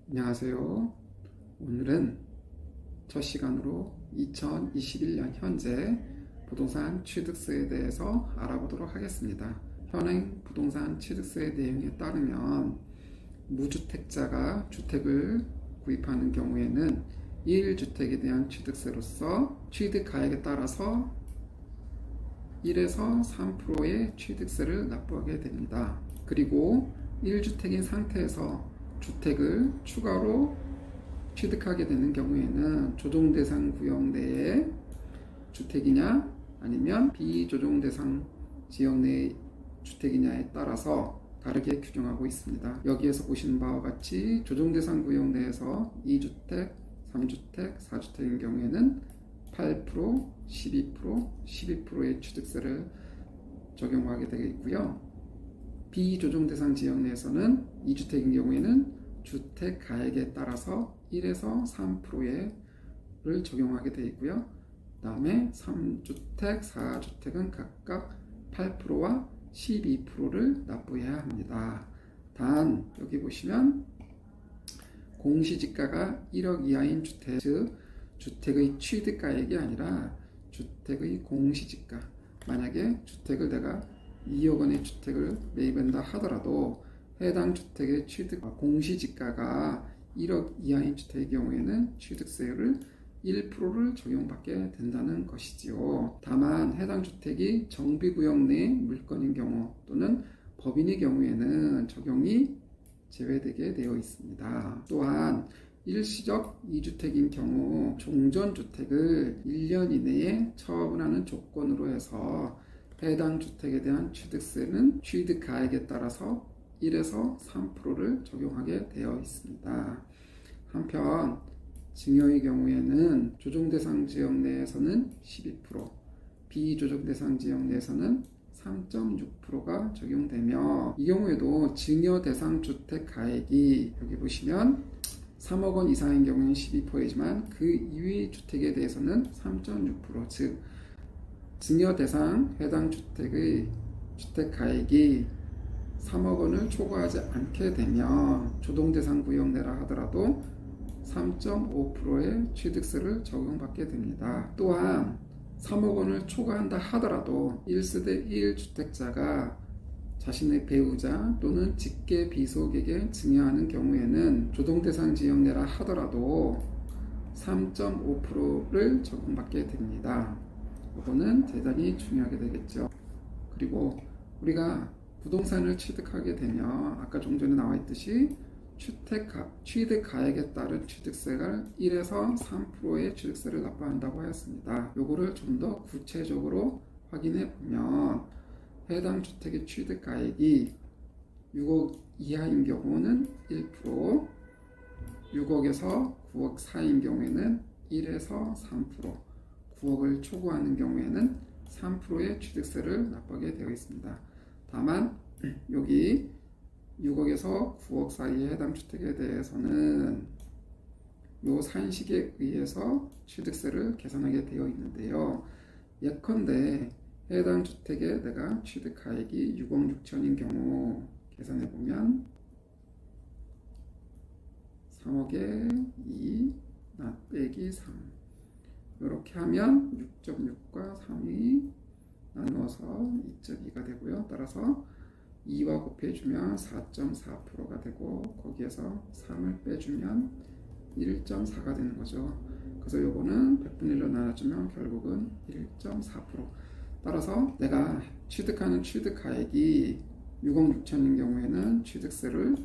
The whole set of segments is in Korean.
안녕하세요. 오늘은 첫 시간으로 2021년 현재 부동산 취득세에 대해서 알아보도록 하겠습니다. 현행 부동산 취득세 내용에 따르면 무주택자가 주택을 구입하는 경우에는 1주택에 대한 취득세로서 취득가액에 따라서 1에서 3%의 취득세를 납부하게 됩니다. 그리고 1주택인 상태에서 주택을 추가로 취득하게 되는 경우에는 조정대상 구역 내의 주택이냐 아니면 비조정대상 지역 내의 주택이냐에 따라서 다르게 규정하고 있습니다. 여기에서 보시는 바와 같이 조정대상 구역 내에서 2주택, 3주택, 4주택인 경우에는 8%, 12%, 12%의 취득세를 적용하게 되겠고요. 비조정대상 지역 내에서는 2주택인 경우에는 주택 가액에 따라서 1에서 3%를 적용하게 되어 있고요. 그 다음에 3주택, 4주택은 각각 8%와 12%를 납부해야 합니다. 단 여기 보시면 공시지가가 1억 이하인 주택, 즉 주택의 취득가액이 아니라 주택의 공시지가, 만약에 주택을 내가 2억 원의 주택을 매입한다 하더라도 해당 주택의 공시지가가 1억 이하인 주택의 경우에는 취득세율을 1%를 적용받게 된다는 것이지요. 다만 해당 주택이 정비구역 내 물건인 경우 또는 법인의 경우에는 적용이 제외되게 되어 있습니다. 또한 일시적 2주택인 경우 종전주택을 1년 이내에 처분하는 조건으로 해서 해당 주택에 대한 취득세는 취득가액에 따라서 1에서 3%를 적용하게 되어 있습니다. 한편 증여의 경우에는 조정대상 지역 내에서는 12%, 비조정대상 지역 내에서는 3.6%가 적용되며, 이 경우에도 증여 대상 주택 가액이 여기 보시면 3억 원 이상인 경우는 12%이지만 그 이외의 주택에 대해서는 3.6%, 즉 증여 대상 해당 주택의 주택 가액이 3억 원을 초과하지 않게 되면 조정대상 구역 내라 하더라도 3.5%의 취득세를 적용받게 됩니다. 또한 3억 원을 초과한다 하더라도 1세대 1주택자가 자신의 배우자 또는 직계 비속에게 증여하는 경우에는 조정대상 지역 내라 하더라도 3.5%를 적용받게 됩니다. 이거는 대단히 중요하게 되겠죠. 그리고 우리가 부동산을 취득하게 되면 아까 좀 전에 나와 있듯이 취득가액에 따른 취득세가 1에서 3%의 취득세를 납부한다고 하였습니다. 요거를 좀 더 구체적으로 확인해 보면 해당 주택의 취득가액이 6억 이하인 경우는 1%, 6억에서 9억 사이인 경우에는 1에서 3%, 9억을 초과하는 경우에는 3%의 취득세를 납부하게 되어 있습니다. 다만 여기 6억에서 9억 사이의 해당 주택에 대해서는 요 산식에 의해서 취득세를 계산하게 되어 있는데요. 예컨대 해당 주택에 내가 취득가액이 6억 6천인 경우 계산해 보면 3억에 2 빼기 3, 이렇게 하면 6.6과 3이 나누어서 2.2가 되고요. 따라서 2와 곱해주면 4.4%가 되고 거기에서 3을 빼주면 1.4가 되는 거죠. 그래서 요거는 100분의 1로 나눠주면 결국은 1.4%. 따라서 내가 취득하는 취득가액이 6억 6천인 경우에는 취득세를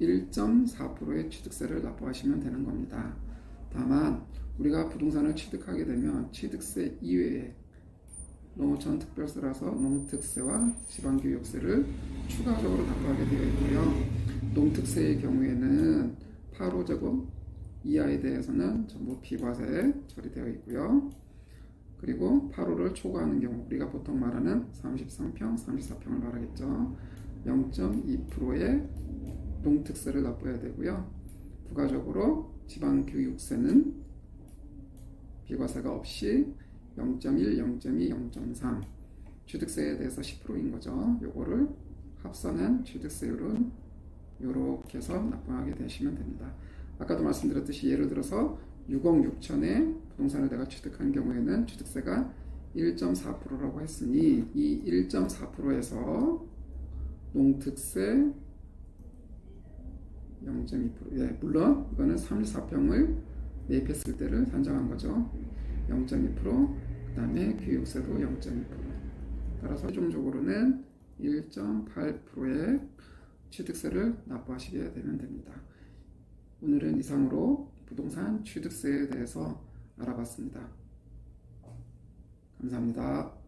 1.4%의 취득세를 납부하시면 되는 겁니다. 다만 우리가 부동산을 취득하게 되면 취득세 이외에 농어촌 특별세라서 농특세와 지방교육세를 추가적으로 납부하게 되어 있고요. 농특세의 경우에는 8호제곱 이하에 대해서는 전부 비과세 처리되어 있고요. 그리고 8호를 초과하는 경우, 우리가 보통 말하는 33평, 34평을 말하겠죠. 0.2%의 농특세를 납부해야 되고요. 부가적으로 지방교육세는 비과세가 없이 0.1, 0.2, 0.3 취득세에 대해서 10%인 거죠. 요거를 합산한 취득세율은 이렇게 해서 납부하게 되시면 됩니다. 아까도 말씀드렸듯이 예를 들어서 6억 6천에 부동산을 내가 취득한 경우에는 취득세가 1.4%라고 했으니 이 1.4%에서 농특세 0.2%, 예, 물론 이거는 34평을 매입했을 때를 산정한 거죠. 0.2%, 그 다음에 교육세도 0.2%. 따라서 최종적으로는 1.8%의 취득세를 납부하시게 되면 됩니다. 오늘은 이상으로 부동산 취득세에 대해서 알아봤습니다. 감사합니다.